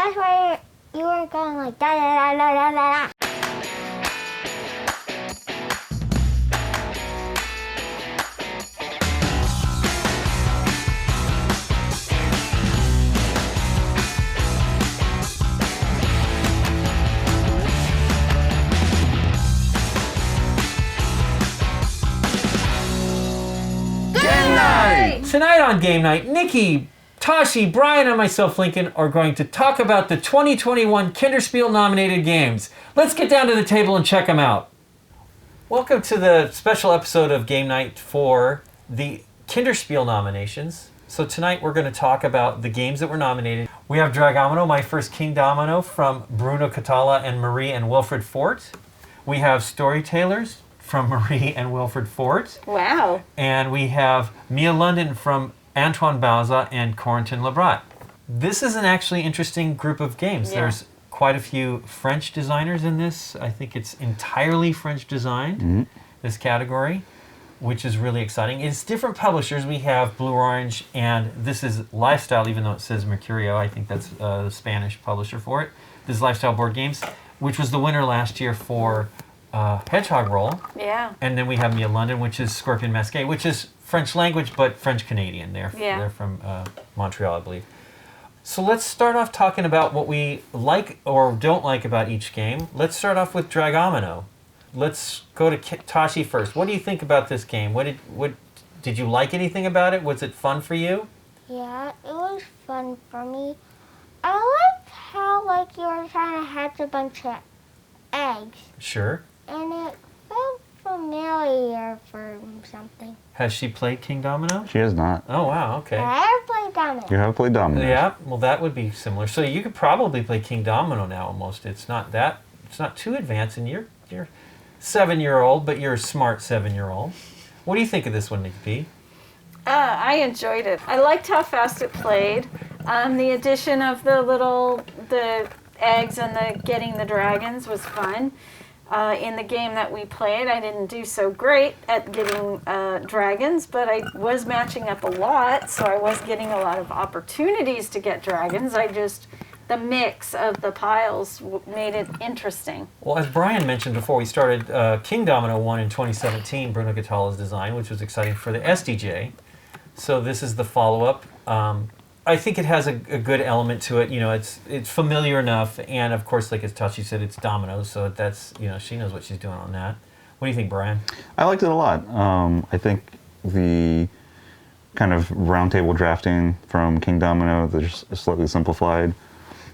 That's why you were going like da da da da da da. Tonight on Game Night, Nikki, Tashi, Brian, and myself, Lincoln, are going to talk about the 2021 Kinderspiel nominated games. Let's get down to the table and check them out. Welcome to the special episode of Game Night for the Kinderspiel nominations. So tonight we're going to talk about the games that were nominated. We have Dragomino, My First King Domino from Bruno Catala and Marie and Wilfred Fort. We have Storytellers from Marie and Wilfred Fort. Wow. And we have Mia London from Antoine Bauza and Corentin Lebrat. This is an actually interesting group of games. Yeah. There's quite a few French designers in this. I think it's entirely French designed, this category, which is really exciting. It's different publishers. We have Blue Orange, and this is Lifestyle, even though it says Mercurio. I think that's the Spanish publisher for it. This is Lifestyle Board Games, which was the winner last year for Hedgehog Roll. Yeah. And then we have Mia London, which is Scorpion Masqué, which is French language, but French-Canadian. They're from Montreal, I believe. So let's start off talking about what we like or don't like about each game. Let's start off with Dragomino. Let's go to Tashi first. What do you think about this game? What did you like anything about it? Was it fun for you? Yeah, it was fun for me. I liked how you were trying to hatch a bunch of eggs. Sure. And it felt familiar for something. Has she played King Domino? She has not. Oh, wow, okay. I have played Domino. You have played Domino. Yeah, well, that would be similar. So you could probably play King Domino now almost. It's not too advanced, and you're 7-year-old, but you're a smart 7-year-old. What do you think of this one, Nikki P? I enjoyed it. I liked how fast it played. The addition of the eggs and the getting the dragons was fun. In the game that we played, I didn't do so great at getting dragons, but I was matching up a lot, so I was getting a lot of opportunities to get dragons. The mix of the piles made it interesting. Well, as Brian mentioned before we started, King Domino won in 2017, Bruno Catala's design, which was exciting for the SDJ. So this is the follow-up. I think it has a good element to it. You know, it's familiar enough, and of course, like as Tashi said, it's dominoes, so that's, she knows what she's doing on that. What do you think, Brian? I liked it a lot. I think the kind of roundtable drafting from King Domino, they're just slightly simplified.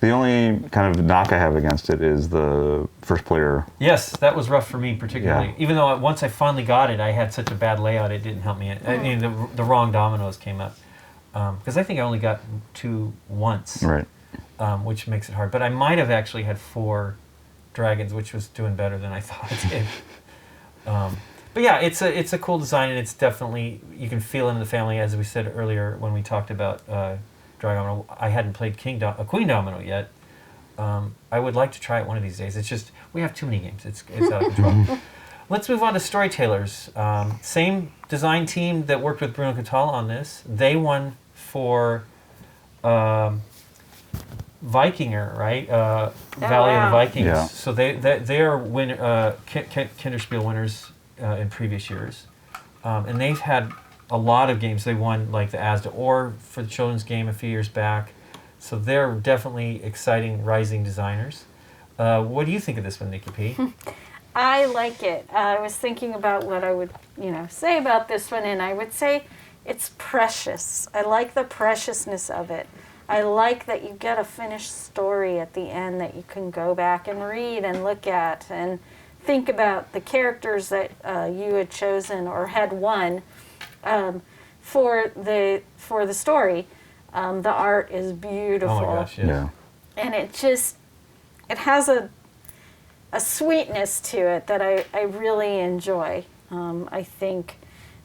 The only kind of knock I have against it is the first player. Yes, that was rough for me particularly. Yeah. Even though once I finally got it, I had such a bad layout, it didn't help me. I mean, the wrong dominoes came up. Because I think I only got 2 once, Right. Which makes it hard. But I might have actually had 4 dragons, which was doing better than I thought it did. But yeah, it's a cool design, and it's definitely, you can feel it in the family, as we said earlier when we talked about Dragomino. I hadn't played Queen Domino yet. I would like to try it one of these days. It's just, we have too many games. It's out of control. Let's move on to Storytellers. Same design team that worked with Bruno Catala on this. They won for Vikinger, right? Valley of the Vikings. Yeah. So they are Kinderspiel winners in previous years. And they've had a lot of games. They won like the Asda Or for the children's game a few years back. So they're definitely exciting rising designers. What do you think of this one, Nikki P? I like it. I was thinking about what I would, say about this one, and I would say it's precious. I like the preciousness of it. I like that you get a finished story at the end that you can go back and read and look at and think about the characters that you had chosen or had won for the story. The art is beautiful. Oh my gosh, yes. Yeah. And it has a sweetness to it that I really enjoy. I think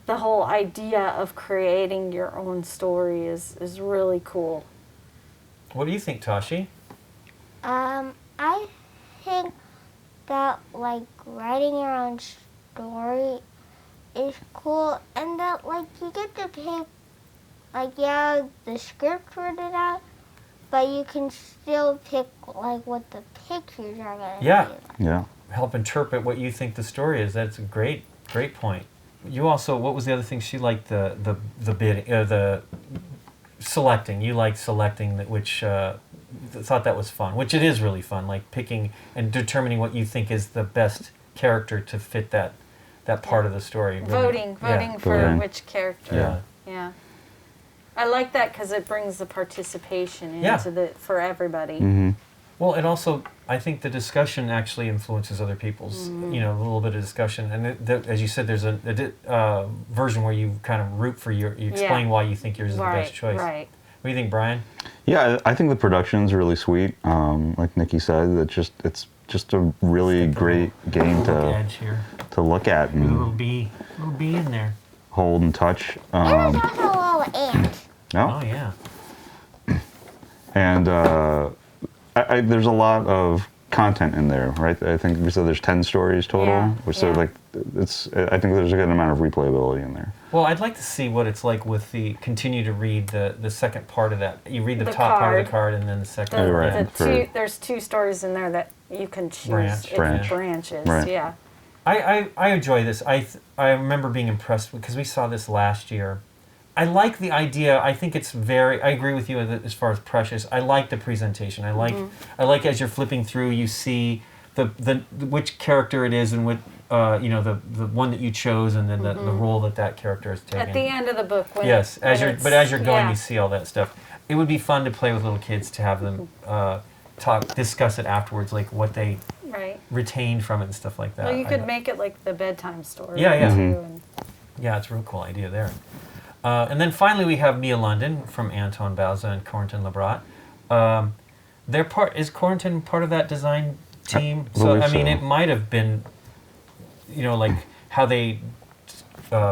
the whole idea of creating your own story is really cool. What do you think, Tashi? I think that writing your own story is cool, and that you get to pick the script written out, but you can still pick like what the pictures are gonna Yeah. be. Like. Yeah. Help interpret what you think the story is. That's a great point. You also, what was the other thing she liked? The bidding, the selecting. You liked selecting, which thought that was fun. Which it is really fun, like picking and determining what you think is the best character to fit that part of the story. Really. Voting for Voting. which character. Yeah. Yeah. I like that because it brings the participation Yeah. into for everybody. Mm-hmm. Well, and also, I think the discussion actually influences other people's, Mm-hmm. a little bit of discussion. And as you said, there's a version where you kind of root for you explain why you think yours is the best choice. Right. What do you think, Brian? Yeah, I think the production's really sweet. Like Nikki said, it's just a really great game Look edge here. to look at There's a little and bee in there. hold and touch. And there's also a little ant. Oh yeah. And there's a lot of content in there, right? I think we said there's 10 stories total. Yeah, So yeah. like, I think there's a good amount of replayability in there. Well, I'd like to see what it's like with continue to read the second part of that. You read the The top part of card. the card and then the second. The, Right. the there's 2 stories in there that you can choose. Branch. Branches. Right. Yeah. I enjoy this. I remember being impressed because we saw this last year. I like the idea. I think it's I agree with you as far as Precious. I like the presentation. I like as you're flipping through, you see the which character it is and what the one that you chose and then the role that character is taking. At the end of the book. When Yes, as you're going, yeah. you see all that stuff. It would be fun to play with little kids to have them discuss it afterwards, like what they Right. retained from it and stuff like that. Well, you could make it like the bedtime story. Yeah, yeah. too, Mhm. and- Yeah, it's a real cool idea there. And then finally we have Mia London from Anton Bauza and Corentin Lebrat. Is Corentin part of that design team? believe I mean, so. it might have been, like how they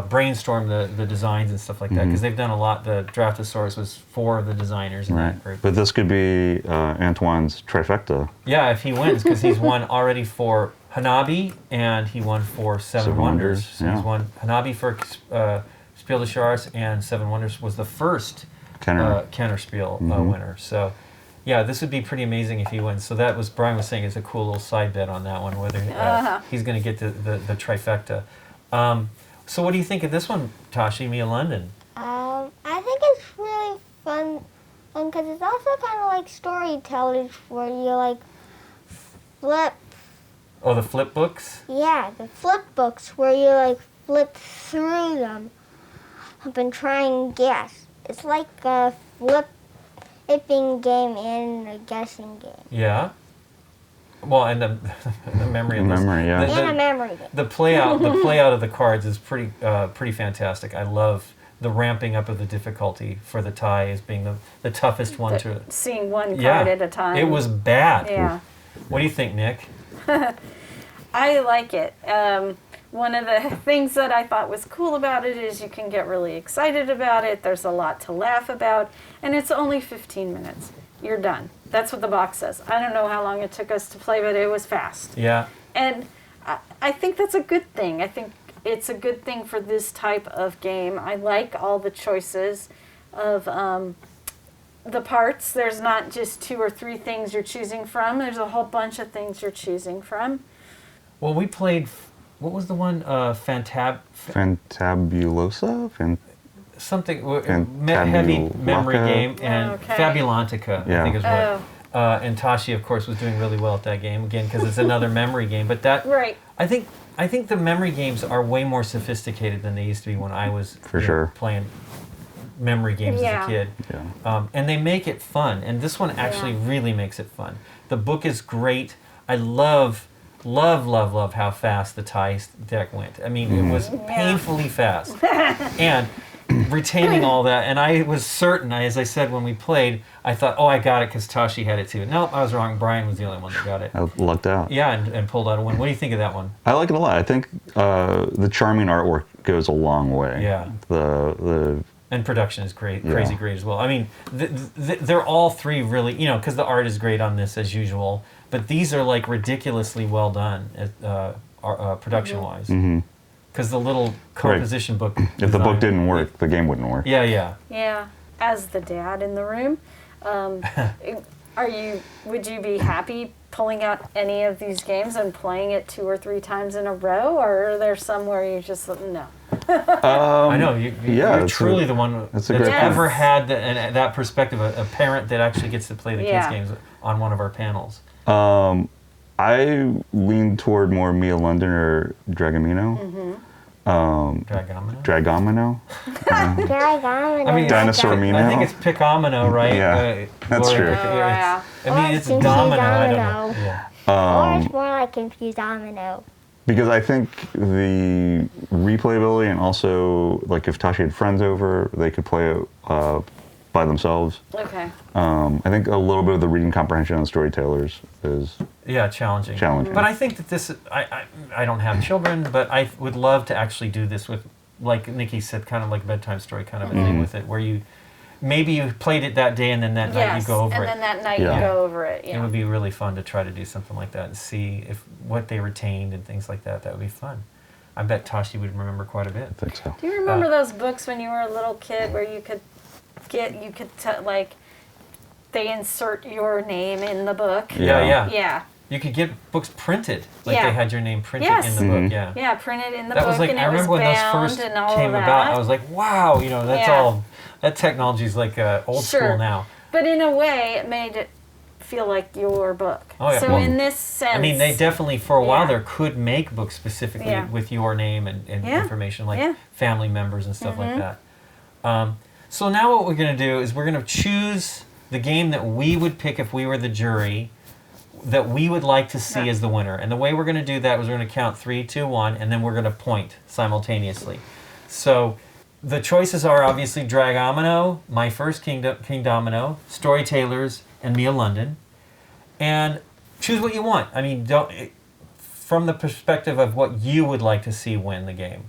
brainstorm the designs and stuff like that, because they've done a lot. The Draftosaurus was 4 of the designers in Right. that group. But this could be Antoine's trifecta. Yeah, if he wins, because he's won already for Hanabi and he won for Seven Wonders. So yeah. he's won Hanabi for Spiel des Jahres, and Seven Wonders was the first Kenner. Kinderspiel winner. So, yeah, this would be pretty amazing if he wins. So that was Brian was saying is a cool little side bet on that one, whether he's going to get the trifecta. So what do you think of this one, Tashi, Mia London? I think it's really fun because it's also kind of like storytellers where you like flip. Oh, the flip books? Yeah, the flip books where you like flip through them and try and guess. It's like a flipping game and a guessing game. Yeah. Well, and the memory of this. Memory, yeah. And a memory game. The play out of the cards is pretty fantastic. I love the ramping up of the difficulty for the tie as being the toughest one to. Seeing one Yeah, card at a time. it was bad. Yeah. What do you think, Nick? I like it. One of the things that I thought was cool about it is you can get really excited about it. There's a lot to laugh about. And it's only 15 minutes. You're done. That's what the box says. I don't know how long it took us to play, but it was fast. Yeah. And I think that's a good thing. I think it's a good thing for this type of game. I like all the choices of the parts. There's not just 2 or 3 things you're choosing from. There's a whole bunch of things you're choosing from. Well, we played. What was the one? Fantabulosa? Something Fantabulaka? heavy memory game and Okay. Fabulantica. I Yeah. think is what. And Tashi, of course, was doing really well at that game again because it's another memory game. But that Right. I think the memory games are way more sophisticated than they used to be when I was For sure. playing memory games as Yeah. a kid. Yeah. And they make it fun. And this one actually really makes it fun. The book is great. I love how fast the tie deck went. I mean, it was painfully fast. And retaining all that, and I was certain, as I said when we played, I thought, oh, I got it because Tashi had it too. Nope, I was wrong. Brian was the only one that got it. I lucked out. Yeah, and pulled out a win. What do you think of that one? I like it a lot. I think the charming artwork goes a long way. Yeah. The And production is great, Yeah. crazy great as well. I mean, they're all 3 really, because the art is great on this as usual, but these are like ridiculously well done production-wise. Because the little composition book. if the book design- didn't work, the game wouldn't work. Yeah. Yeah. As the dad in the room, Would you be happy pulling out any of these games and playing it 2 or 3 times in a row, or are there some where you just no? I know you're truly the one that's ever had that perspective, a parent that actually gets to play the kids games on one of our panels. I lean toward more Mia London or Dragomino. Dragomino? Dragomino. Dragomino. I mean, Dinosaur Mino. I think it's Picomino, right? Yeah, that's true. Yeah. I mean, it's domino. I don't know. Yeah. Or it's more like Confused Domino. Because I think the replayability, and also like if Tashi had friends over, they could play it by themselves. Okay. I think a little bit of the reading comprehension on storytellers is challenging. But I think that this, I don't have children, but I would love to actually do this with, like Nikki said, kind of like a bedtime story kind of a thing with it, where you played it that day and then that night you go over it. And then that night you go over it. Yeah. It would be really fun to try to do something like that and see what they retained and things like that. That would be fun. I bet Tashi would remember quite a bit. I think so. Do you remember those books when you were a little kid where you could they insert your name in the book? Yeah. You could get books printed, like they had your name printed in the book. Yeah. Yeah, printed in the that book. Was like, and I remember when those first came about. I was like, wow, that's all. That technology is like old school now. But in a way, it made it feel like your book. Oh, yeah. So in this sense, I mean, they definitely for a while there could make books specifically with your name and information, like family members and stuff like that. So now what we're going to do is we're going to choose the game that we would pick if we were the jury, that we would like to see as the winner. And the way we're going to do that is we're going to count 3, 2, 1, and then we're going to point simultaneously. So the choices are obviously Dragomino, My First King Domino, Storytellers, and Mia London. And choose what you want. I mean, from the perspective of what you would like to see win the game.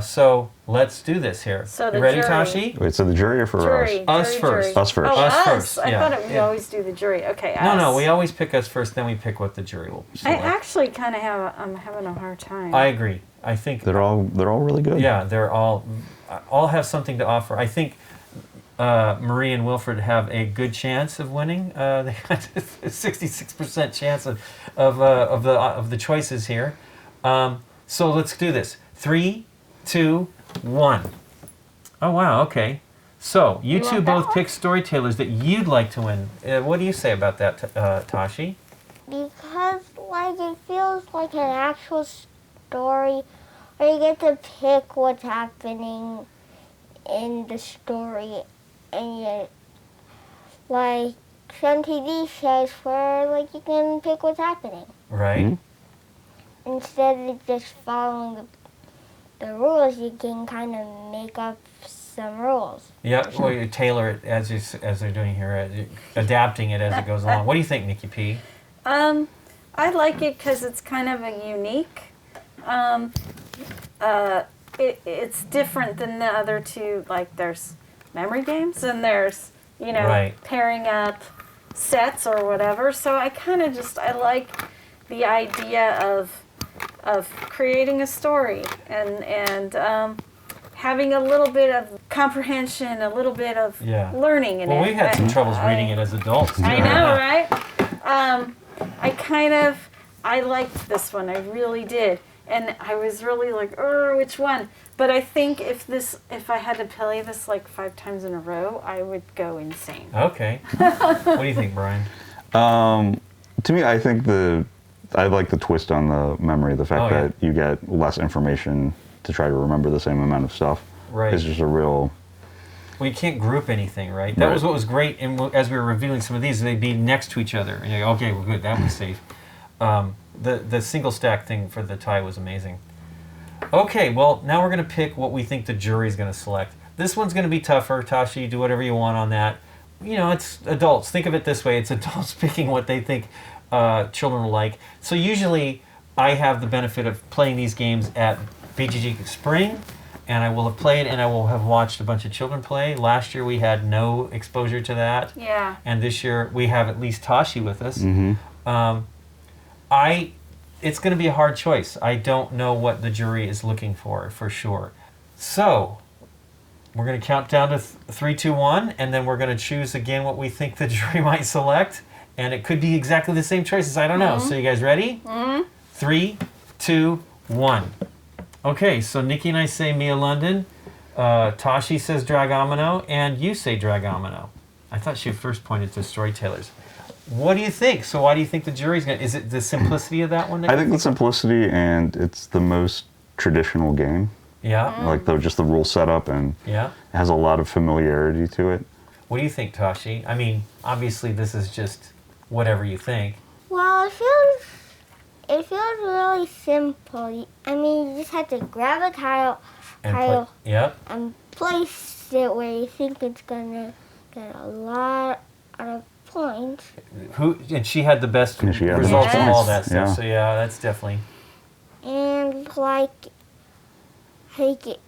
So let's do this here. So you ready, jury. Tashi? Wait, so the jury or for us? Us first. Us first. Oh, us first. I thought we always do the jury. Okay, us. No, we always pick us first, then we pick what the jury will select. I actually kind of I'm having a hard time. I agree. I think they're all really good. Yeah, they're all have something to offer. I think Marie and Wilfred have a good chance of winning. They got a 66% chance of the choices here. So let's do this. 3, 2, 1. Oh wow. Okay. So you two both pick storytellers that you'd like to win. What do you say about that, Tashi? Because it feels like an actual story, where you get to pick what's happening in the story, and some TV shows where you can pick what's happening. Right. Mm-hmm. Instead of just following the rules, you can kind of make up some rules. Yeah, well, you tailor it as they're doing here, adapting it as it goes along. What do you think, Nikki P? I like it because it's kind of a unique. It's different than the other two. Like there's memory games and there's pairing up sets or whatever. So I kind of I like the idea of creating a story and having a little bit of comprehension, a little bit of learning in it. Well, we had some troubles reading it as adults. I know, right? I liked this one. I really did. And I was really like, which one? But I think if I had to play this 5 times in a row, I would go insane. Okay. What do you think, Brian? To me, I think I like the twist on the memory. The fact that you get less information to try to remember the same amount of stuff. Right. Is just a real... Well, you can't group anything, right? That was what was great. And as we were reviewing some of these, they'd be next to each other. And you're like, okay, well, good, that one's safe. The single stack thing for the tie was amazing. Okay, well, now we're going to pick what we think the jury's going to select. This one's going to be tougher. Tashi, do whatever you want on that. It's adults. Think of it this way. It's adults picking what they think children will like. So usually I have the benefit of playing these games at BGG Spring, and I will have played and I will have watched a bunch of children play. Last year we had no exposure to that. Yeah. And this year we have at least Tashi with us. Mm-hmm. It's going to be a hard choice. I don't know what the jury is looking for sure. So, We're going to count down to 3, 2, 1, and then we're going to choose again what we think the jury might select. And it could be exactly the same choices. I don't know. So you guys ready? 3, 2, 1. Okay, so Nikki and I say Mia London. Tashi says Dragomino, and you say Dragomino. I thought she first pointed to Storytellers. What do you think? So why do you think the jury's going to... Is it the simplicity of that one? I think the simplicity, and it's the most traditional game. Yeah? Like just the rule setup, and Yeah? it has a lot of familiarity to it. What do you think, Tashi? I mean, obviously this is just whatever you think. Well, it feels really simple. I mean, you just have to grab a tile Yep. and place it where you think it's gonna get a lot of points. And she had the best And she had the results best of all points, that stuff. yeah. So yeah, that's definitely... And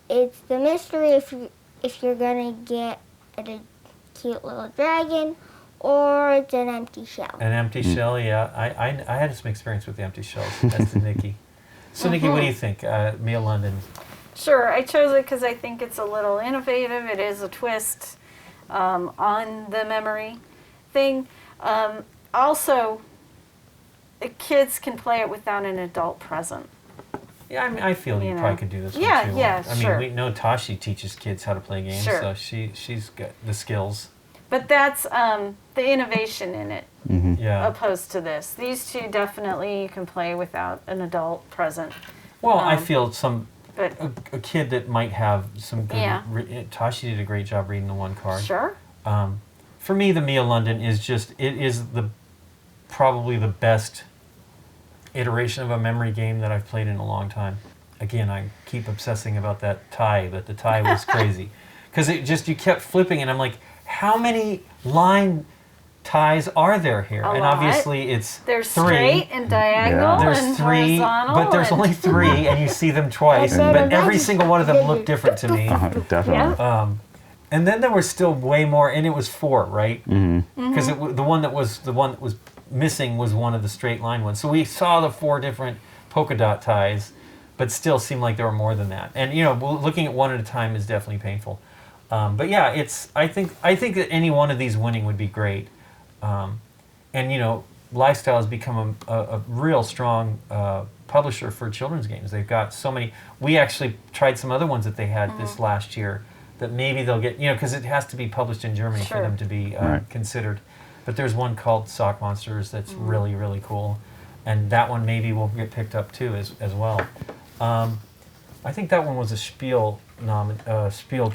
it's the mystery if you're gonna get a cute little dragon or it's an empty shell. An empty shell, yeah. I had some experience with the empty shells. That's the Nikki. So Nikki, what do you think? Mia London. Sure, I chose it because I think it's a little innovative. It is a twist on the memory thing. Also, kids can play it without an adult present. Yeah, I mean, I feel you You know. probably could do this Yeah, one too. yeah, I mean, sure. we know Tashi teaches kids how to play games, Sure. so she's got the skills. But that's the innovation in it, Yeah. opposed to this. These two definitely you can play without an adult present. Well, I Um, feel But a kid that might have some good... Yeah. Tashi did a great job reading the one card. sure. For me, the Mia London is probably the best iteration of a memory game that I've played in a long time. Again, I keep obsessing about that tie, but the tie was crazy. Because you kept flipping, and I'm like, how many line ties are there here? A And lot. obviously it's There's 3. straight and diagonal Yeah. There's and 3, horizontal. but there's and- only 3, and you see them twice. And then But every imagine- single one of them looked different to me. Definitely. Yeah. And then there was still way more, and it was 4, right? Because the one that was missing was one of the straight line ones. So we saw the 4 different polka dot ties, but still seemed like there were more than that. And looking at one at a time is definitely painful. But yeah, I think that any one of these winning would be great. And Lifestyle has become a real strong publisher for children's games. They've got so many. We actually tried some other ones that they had this last year that maybe they'll get, because it has to be published in Germany for Sure. them to be Right. considered. But there's one called Sock Monsters that's really, really cool. And that one maybe will get picked up too as well. I think that one was a Spiel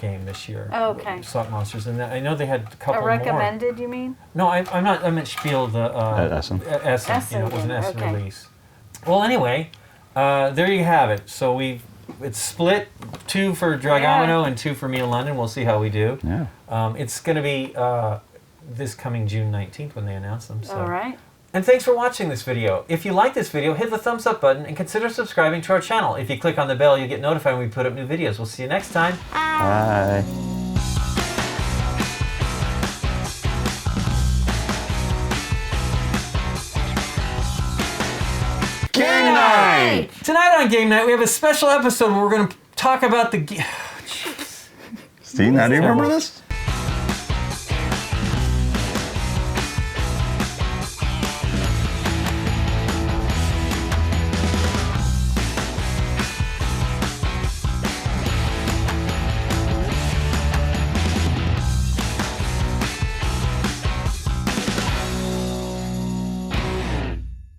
game this year. Oh, okay. Sock Monsters. And I know they had a couple A more. recommended, you mean? No, I'm not. I meant Spiel, the Essen. Essen. Essen It was an game, Essen okay. release. Well, anyway, there you have it. So it's split 2 for Dragomino and 2 for Mia London. We'll see how we do. Yeah. It's going to be this coming June 19th when they announce them. So. All right. And thanks for watching this video. If you like this video, hit the thumbs up button and consider subscribing to our channel. If you click on the bell, you'll get notified when we put up new videos. We'll see you next time. Bye. GameNight! Tonight on Game Night, we have a special episode where we're going to talk about the... See, now do you remember this?